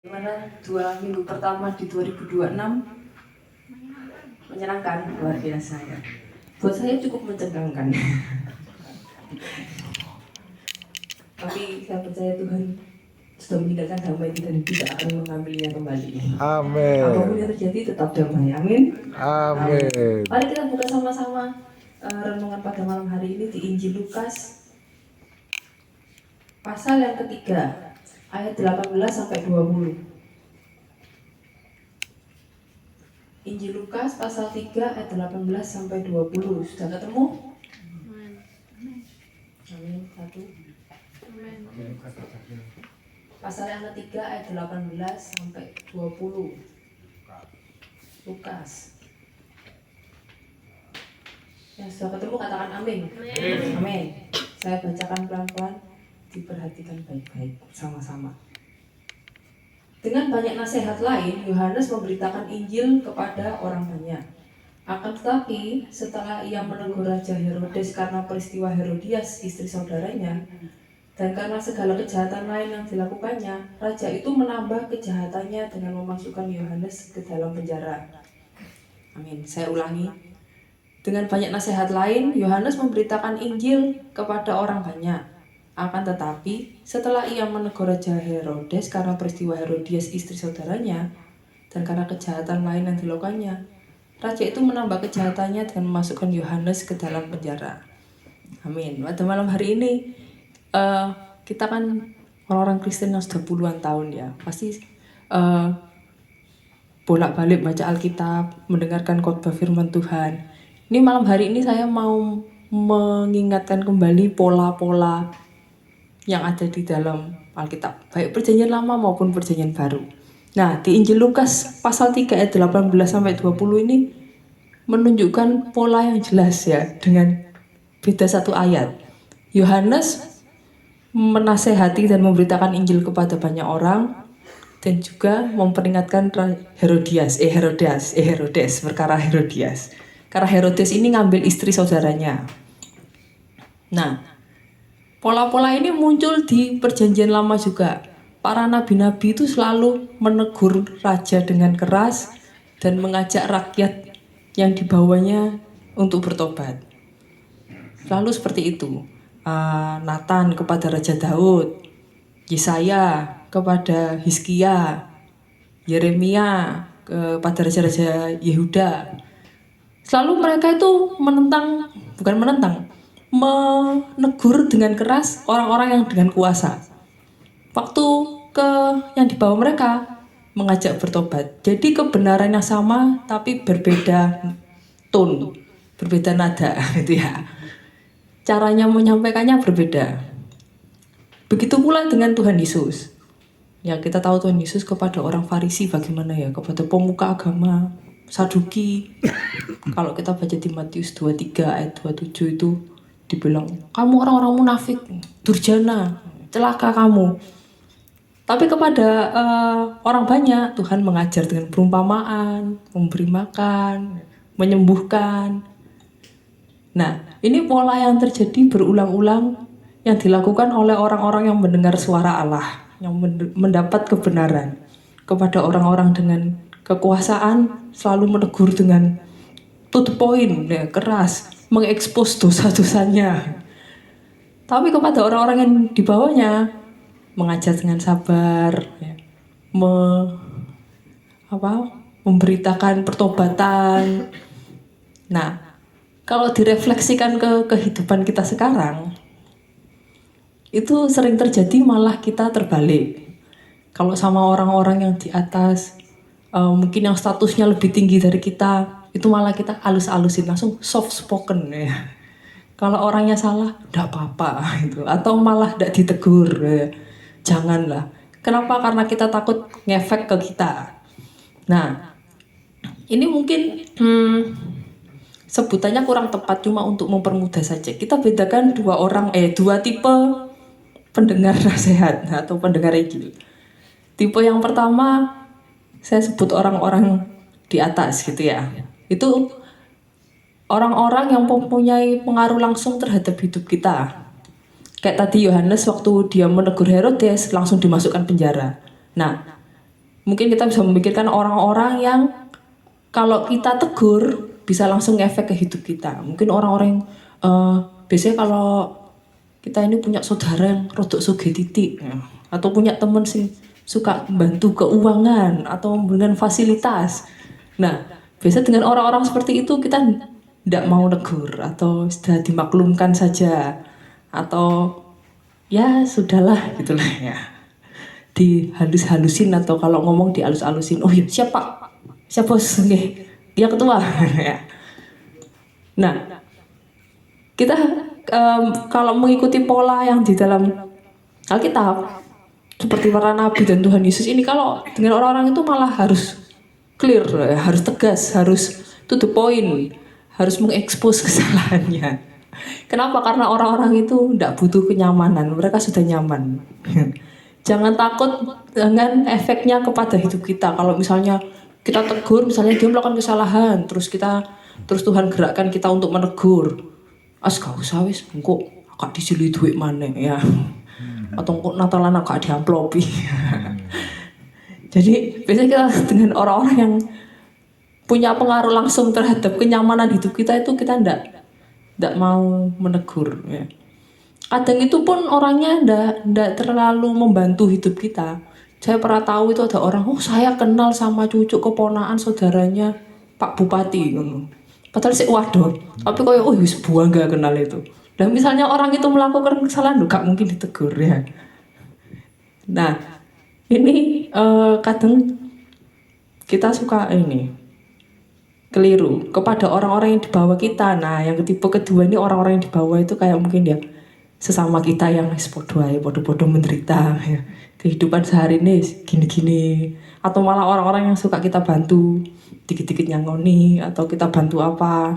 Gimana 2 minggu pertama di 2026? Menyenangkan, luar biasa ya. Buat saya cukup mencengangkan. Tapi saya percaya Tuhan sudah meninggalkan damai dan tidak akan mengambilnya kembali. Amin. Apapun yang terjadi tetap damai. Amin. Amin. Mari kita buka sama-sama renungan pada malam hari ini di Injil Lukas pasal yang ketiga ayat 18 sampai 20. Injil Lukas pasal 3 ayat 18 sampai 20. Sudah ketemu? Amin. Satu. Pasal yang ketiga ayat 18 sampai 20. Lukas. Yang sudah ketemu katakan amin. Amin. Saya bacakan pelan-pelan, diperhatikan baik-baik sama-sama. Dengan banyak nasihat lain, Yohanes memberitakan Injil kepada orang banyak. Akan tetapi, setelah ia menegur Raja Herodes karena peristiwa Herodias, istri saudaranya, dan karena segala kejahatan lain yang dilakukannya, raja itu menambah kejahatannya dengan memasukkan Yohanes ke dalam penjara. Amin. Saya ulangi. Dengan banyak nasihat lain, Yohanes memberitakan Injil kepada orang banyak. Akan tetapi, setelah ia menegur Raja Herodes karena peristiwa Herodias istri saudaranya, dan karena kejahatan lain yang dilakukannya, raja itu menambah kejahatannya dengan memasukkan Yohanes ke dalam penjara. Amin. Pada malam hari ini, kita kan orang-orang Kristen yang sudah puluhan tahun ya, pasti bolak-balik baca Alkitab, mendengarkan khotbah firman Tuhan. Ini malam hari ini saya mau mengingatkan kembali pola-pola yang ada di dalam Alkitab, baik perjanjian lama maupun perjanjian baru. Nah, di Injil Lukas pasal 3 ayat 18 sampai 20 ini menunjukkan pola yang jelas ya, dengan beda satu ayat. Yohanes menasehati dan memberitakan Injil kepada banyak orang, dan juga memperingatkan Herodes perkara Herodias. Karena Herodes ini ngambil istri saudaranya. Nah, pola-pola ini muncul di perjanjian lama juga. Para nabi-nabi itu selalu menegur raja dengan keras dan mengajak rakyat yang dibawanya untuk bertobat. Selalu seperti itu. Nathan kepada Raja Daud, Yesaya kepada Hizkia, Yeremia kepada raja-raja Yehuda. Selalu mereka itu menegur dengan keras orang-orang yang dengan kuasa. Waktu yang dibawa mereka mengajak bertobat. Jadi kebenaran yang sama tapi berbeda tone, berbeda nada gitu ya. Caranya menyampaikannya berbeda. Begitu pula dengan Tuhan Yesus. Ya, kita tahu Tuhan Yesus kepada orang Farisi bagaimana ya, kepada pemuka agama Saduki. Kalau kita baca di Matius 23 ayat 27 itu dibilang, kamu orang-orang munafik, durjana, celaka kamu. Tapi kepada orang banyak Tuhan mengajar dengan perumpamaan, memberi makan, menyembuhkan. Nah, ini pola yang terjadi berulang-ulang yang dilakukan oleh orang-orang yang mendengar suara Allah, yang mendapat kebenaran. Kepada orang-orang dengan kekuasaan selalu menegur dengan to the point, ya, keras, mengekspos dosa-dosanya. Tapi kepada orang-orang yang di bawahnya mengajar dengan sabar, ya, memberitakan pertobatan. Nah, kalau direfleksikan ke kehidupan kita sekarang, itu sering terjadi malah kita terbalik. Kalau sama orang-orang yang di atas, mungkin yang statusnya lebih tinggi dari kita, itu malah kita halus-halusin, langsung soft spoken ya. Kalau orangnya salah, enggak apa-apa gitu. Atau malah enggak ditegur, ya. Janganlah. Kenapa? Karena kita takut ngefek ke kita. Nah, ini mungkin sebutannya kurang tepat, cuma untuk mempermudah saja. Kita bedakan dua tipe pendengar nasihat atau pendengar Injil. Tipe yang pertama saya sebut orang-orang di atas gitu ya. Itu orang-orang yang mempunyai pengaruh langsung terhadap hidup kita. Kayak tadi Yohanes waktu dia menegur Herodes langsung dimasukkan penjara. Nah, Mungkin kita bisa memikirkan orang-orang yang kalau kita tegur bisa langsung ngefek ke hidup kita. Mungkin orang-orang yang biasanya kalau kita ini punya saudara yang rodok sugih titik ya, atau punya teman sing suka bantu keuangan atau memberikan fasilitas. Nah, biasanya dengan orang-orang seperti itu kita tidak mau negur atau sudah dimaklumkan saja atau ya sudahlah gitulah ya, dihalus-halusin atau kalau ngomong dihalus-halusin. Oh iya siap pak, siap bos, oke, dia ketua. Ya. Nah kita kalau mengikuti pola yang di dalam Alkitab seperti para nabi dan Tuhan Yesus ini, kalau dengan orang-orang itu malah harus clear, harus tegas, harus to the point, harus mengekspos kesalahannya. Kenapa? Karena orang-orang itu tidak butuh kenyamanan, mereka sudah nyaman. Jangan takut dengan efeknya kepada hidup kita. Kalau misalnya kita tegur, misalnya dia melakukan kesalahan, terus Tuhan gerakkan kita untuk menegur. Gak usah wis, engko akak disili duit maneh ya. Atau engko Natalan akak diamplopi. Jadi biasanya kita dengan orang-orang yang punya pengaruh langsung terhadap kenyamanan hidup kita itu kita ndak mau menegur ya. Kadang itu pun orangnya ndak terlalu membantu hidup kita. Saya pernah tahu itu ada orang, oh saya kenal sama cucu keponaan saudaranya Pak Bupati ngono. Padahal sih waduh, tapi kayak oh wis buang gak kenal itu. Dan misalnya orang itu melakukan kesalahan, gak mungkin ditegur ya. Nah, ini kadang kita suka ini keliru kepada orang-orang yang di bawah kita. Nah, yang tipe kedua ini orang-orang yang di bawah itu kayak mungkin ya sesama kita yang podo-podo menderita ya. Kehidupan sehari ini gini-gini, atau malah orang-orang yang suka kita bantu dikit-dikit nyangoni atau kita bantu apa.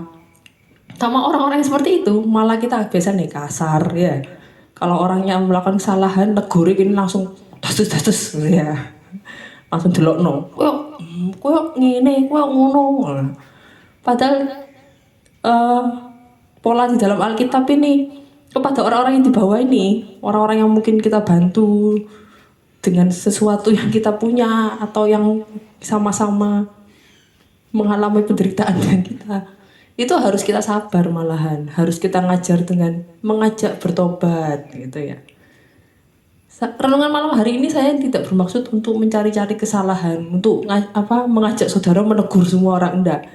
Sama orang-orang yang seperti itu malah kita biasanya kasar ya. Kalau orangnya melakukan kesalahan negur ini langsung das ya. Langsung delokno. Koyo ngene, koyo ngono. Padahal pola di dalam Alkitab ini kepada orang-orang yang di bawah ini, orang-orang yang mungkin kita bantu dengan sesuatu yang kita punya atau yang sama-sama mengalami penderitaan dengan kita, itu harus kita sabar, malahan harus kita ngajar dengan mengajak bertobat gitu ya. Renungan malam hari ini saya tidak bermaksud untuk mencari-cari kesalahan, untuk mengajak saudara menegur semua orang, enggak.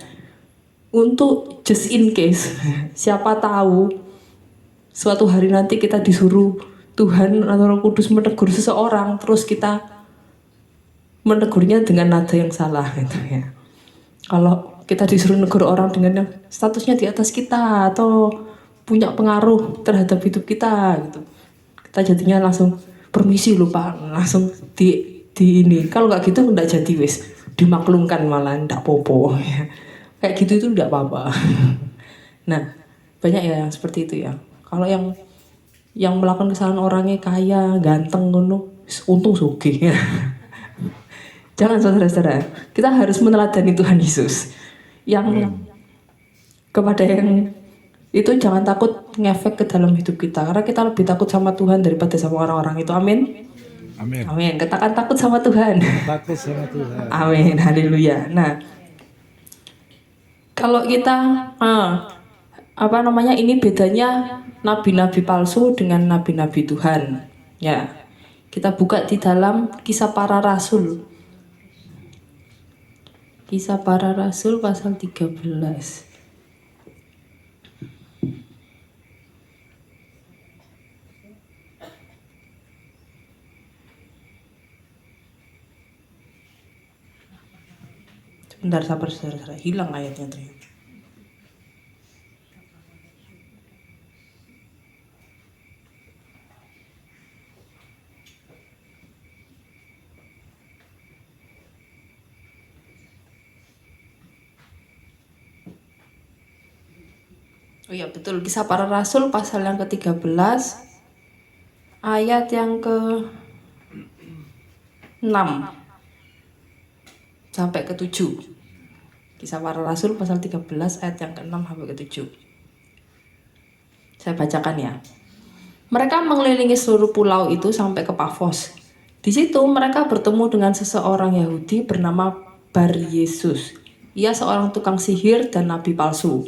Untuk just in case, siapa tahu suatu hari nanti kita disuruh Tuhan atau Roh Kudus menegur seseorang, terus kita menegurnya dengan nada yang salah gitu ya. Kalau kita disuruh negur orang dengan yang statusnya di atas kita atau punya pengaruh terhadap hidup kita gitu, kita jadinya langsung permisi lupa, langsung di ini. Kalau nggak gitu nggak jadi wis, dimaklumkan malah ndak popo ya. Kayak gitu itu ndak apa-apa. Nah banyak ya yang seperti itu ya. Kalau yang melakukan kesalahan orangnya kaya, ganteng, ngono, untung sugih ya. Jangan saudara-saudara, kita harus meneladani Tuhan Yesus. Yang kepada yang itu jangan takut ngefek ke dalam hidup kita, karena kita lebih takut sama Tuhan daripada sama orang-orang itu. Amin. Amin. Amin. Katakan takut sama Tuhan. Takut sama Tuhan. Amin. Haleluya. Nah, kalau kita ini bedanya nabi-nabi palsu dengan nabi-nabi Tuhan. Ya. Kita buka di dalam Kisah Para Rasul. Kisah Para Rasul pasal 13. Sebentar, sabar saudara, hilang ayatnya ternyata. Oh iya betul, Kisah Para Rasul pasal yang ke-13 ayat yang ke-6 sampai ke-7. Kisah Para Rasul pasal 13 ayat yang ke-6 sampai ke-7. Saya bacakan ya. Mereka mengelilingi seluruh pulau itu sampai ke Pafos. Di situ mereka bertemu dengan seseorang Yahudi bernama Bar Yesus. Ia seorang tukang sihir dan nabi palsu.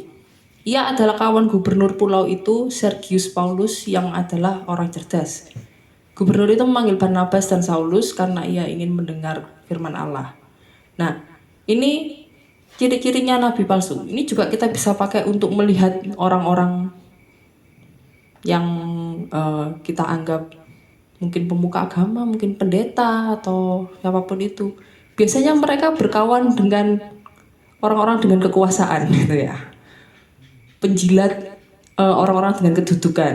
Ia adalah kawan gubernur pulau itu, Sergius Paulus, yang adalah orang cerdas. Gubernur itu memanggil Barnabas dan Saulus karena ia ingin mendengar firman Allah. Nah, ini ciri-cirinya nabi palsu. Ini juga kita bisa pakai untuk melihat orang-orang yang kita anggap mungkin pemuka agama, mungkin pendeta atau siapapun itu. Biasanya mereka berkawan dengan orang-orang dengan kekuasaan gitu ya. Penjilat orang-orang dengan kedudukan.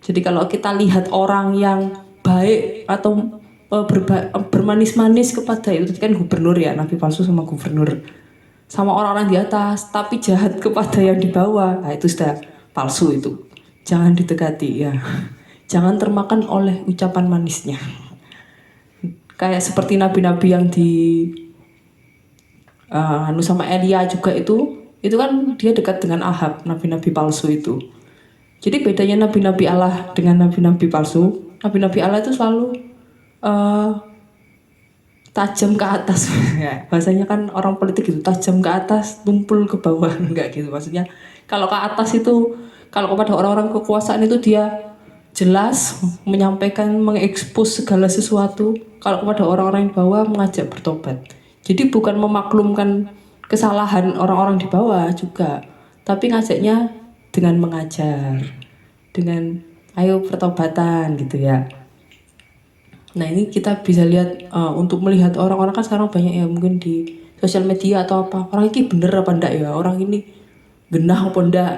Jadi kalau kita lihat orang yang baik atau bermanis-manis kepada itu kan gubernur ya, nabi palsu sama gubernur. Sama orang-orang di atas, tapi jahat kepada yang di bawah. Nah, itu sudah palsu itu. Jangan didekati ya. Jangan termakan oleh ucapan manisnya. Kayak seperti nabi-nabi yang di sama Elia juga itu kan dia dekat dengan Ahab, nabi-nabi palsu itu. Jadi bedanya nabi-nabi Allah dengan nabi-nabi palsu, nabi-nabi Allah itu selalu tajam ke atas. Ya, bahasanya kan orang politik itu tajam ke atas, tumpul ke bawah, enggak gitu. Maksudnya kalau ke atas itu, kalau kepada orang-orang kekuasaan itu dia jelas menyampaikan, mengekspos segala sesuatu. Kalau kepada orang-orang di bawah mengajak bertobat. Jadi bukan memaklumkan kesalahan orang-orang di bawah juga, tapi ngajaknya dengan mengajar, dengan ayo pertobatan gitu ya. Nah ini kita bisa lihat untuk melihat orang-orang kan sekarang banyak ya mungkin di sosial media atau apa, orang ini bener apa enggak ya, orang ini genah apa enggak,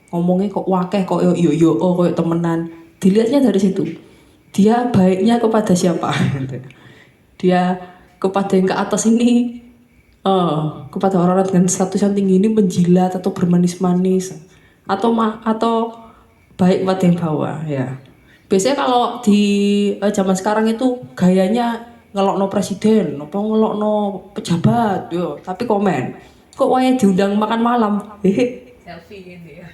ngomongnya kok wakeh kok yo oh kok temenan. Dilihatnya dari situ, dia baiknya kepada siapa. Dia kepada yang ke atas ini, kepada orang-orang dengan status yang tinggi ini menjilat atau bermanis-manis, atau baik kepada yang bawah ya. Biasanya kalau di zaman sekarang itu gayanya ngelokno presiden, apa ngelokno pejabat, yo. Tapi komen, kok wae diundang makan malam, selfie ini ya.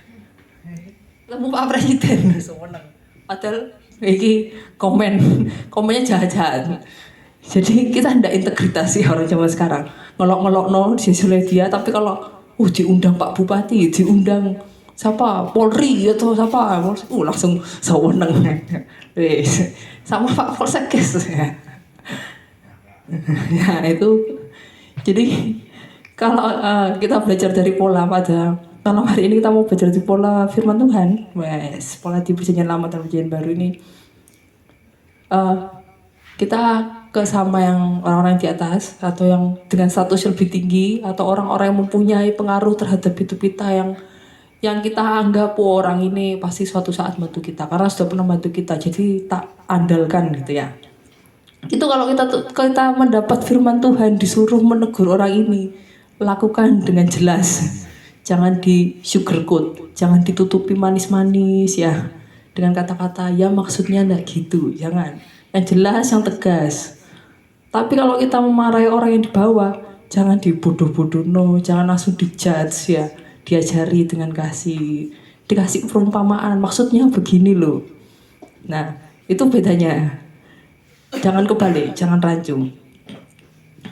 Lemu Pak Presiden, seneng. Padahal iki komennya jahat-jahat. Jadi kita ndak integritas sih orang zaman sekarang. Ngelok-ngelokno di sosial media, tapi kalau diundang Pak Bupati, diundang siapa Polri atau siapa langsung sewenang. Sama Pak Polsekes ya. Ya itu jadi kalau kita belajar dari pola pada malam hari ini, kita mau belajar di pola firman Tuhan, pola di perjanjian lama dan perjanjian baru ini, kita ke sama yang orang-orang di atas atau yang dengan status lebih tinggi atau orang-orang yang mempunyai pengaruh terhadap hidup kita, yang kita anggap orang ini pasti suatu saat bantu kita karena sudah pernah bantu kita, jadi tak andalkan gitu ya. Itu kalau kita mendapat firman Tuhan disuruh menegur orang ini, lakukan dengan jelas, jangan di sugarcoat, jangan ditutupi manis-manis ya dengan kata-kata ya maksudnya enggak gitu, jangan. Yang jelas, yang tegas. Tapi kalau kita memarahi orang yang di bawah, jangan dibodoh-bodoh, jangan langsung dijudge ya. Diajari dengan dikasih perumpamaan, maksudnya begini loh. Nah itu bedanya, jangan kebalik, jangan rancu.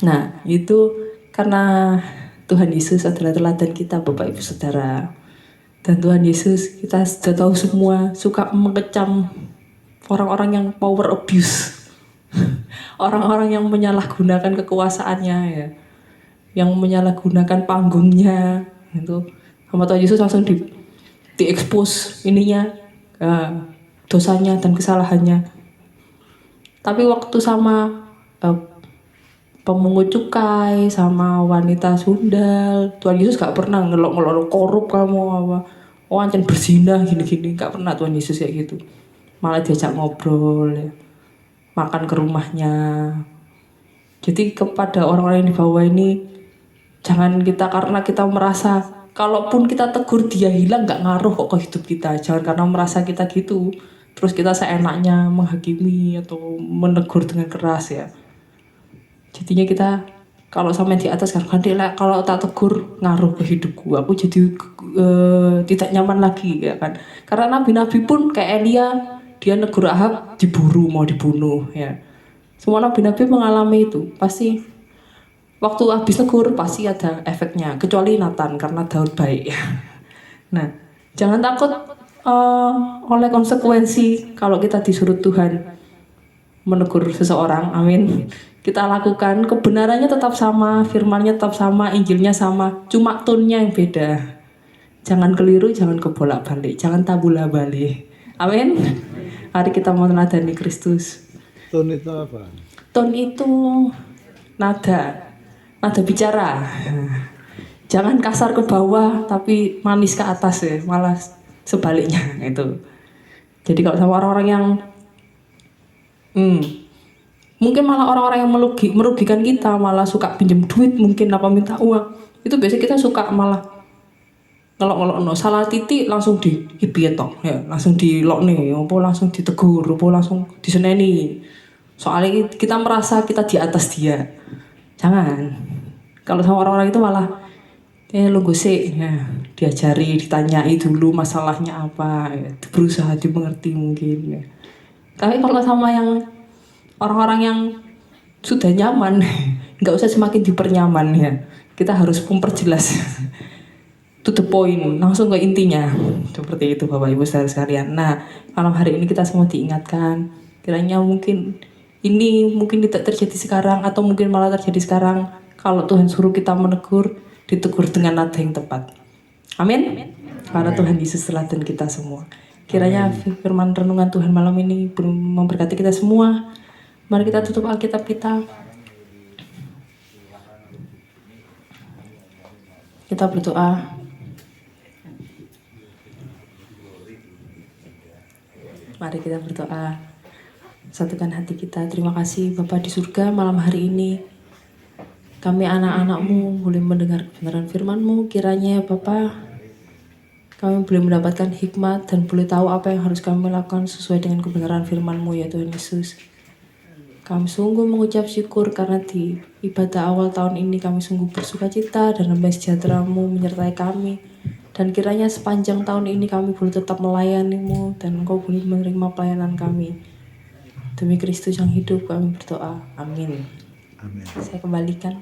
Nah itu karena Tuhan Yesus adalah teladan kita Bapak Ibu Saudara, dan Tuhan Yesus kita sudah tahu semua suka mengecam orang-orang yang power abuse. Orang-orang yang menyalahgunakan kekuasaannya ya, yang menyalahgunakan panggungnya itu. Sama Tuhan Yesus langsung diekspos ininya, dosanya dan kesalahannya. Tapi waktu sama pemungut cukai, sama wanita sundal, Tuhan Yesus gak pernah ngelok-ngelok korup kamu apa, ancen berzinah gini-gini, gak pernah Tuhan Yesus kayak gitu. Malah diajak ngobrol ya, makan ke rumahnya. Jadi kepada orang-orang yang di bawah ini, jangan kita karena kita merasa kalaupun kita tegur dia hilang gak ngaruh kok ke hidup kita. Jangan karena merasa kita gitu terus kita seenaknya menghakimi atau menegur dengan keras ya. Jadinya kita kalau sama di atas kan kalau tak tegur ngaruh ke hidupku, aku jadi tidak nyaman lagi ya kan. Karena nabi-nabi pun kayak Elia, dia negur Ahab diburu mau dibunuh ya. Semua nabi-nabi mengalami itu. Pasti waktu habis negur pasti ada efeknya. Kecuali Nathan karena Daud baik. Nah, jangan takut oleh konsekuensi kalau kita disuruh Tuhan menegur seseorang. Amin. Kita lakukan, kebenarannya tetap sama, firmannya tetap sama, Injilnya sama, cuma tone-nya yang beda. Jangan keliru, jangan kebolak-balik, jangan tabula balik. Amin. Mari kita meneladani Kristus. Tone itu apa? Tone itu nada bicara. Jangan kasar ke bawah tapi manis ke atas ya, malah sebaliknya itu. Jadi kalau sama orang-orang yang mungkin malah orang-orang yang merugikan kita, malah suka pinjam duit mungkin apa minta uang, itu biasanya kita suka malah kalau no salah titik langsung dihibietok ya, langsung dilokne, apa langsung ditegur, apa langsung diseneni. Soalnya kita merasa kita di atas dia. Jangan. Kalau sama orang-orang itu malah lu gosek ya, diajari, ditanyai dulu masalahnya apa, ya, berusaha dimengerti mungkin ya. Tapi kalau sama yang orang-orang yang sudah nyaman, nggak usah semakin dipernyaman ya. Kita harus memperjelas to the point, langsung ke intinya. Seperti itu Bapak Ibu saudara sekalian. Nah, malam hari ini kita semua diingatkan, kiranya mungkin ini mungkin tidak terjadi sekarang atau mungkin malah terjadi sekarang. Kalau Tuhan suruh kita menegur, ditegur dengan nada yang tepat. Amin. Karena Tuhan Yesus teladan kita semua. Kiranya firman renungan Tuhan malam ini memberkati kita semua. Mari kita tutup Alkitab kita. Kita berdoa. Mari kita berdoa. Satukan hati kita. Terima kasih Bapa di surga, malam hari ini kami anak-anak-Mu boleh mendengar kebenaran firman-Mu. Kiranya Bapa, kami boleh mendapatkan hikmat dan boleh tahu apa yang harus kami lakukan sesuai dengan kebenaran firman-Mu ya Tuhan Yesus. Kami sungguh mengucap syukur karena di ibadah awal tahun ini kami sungguh bersukacita dan damai sejahtera-Mu menyertai kami. Dan kiranya sepanjang tahun ini kami boleh tetap melayani-Mu dan Engkau boleh menerima pelayanan kami. Demi Kristus yang hidup kami berdoa. Amin. Amin. Saya kembalikan.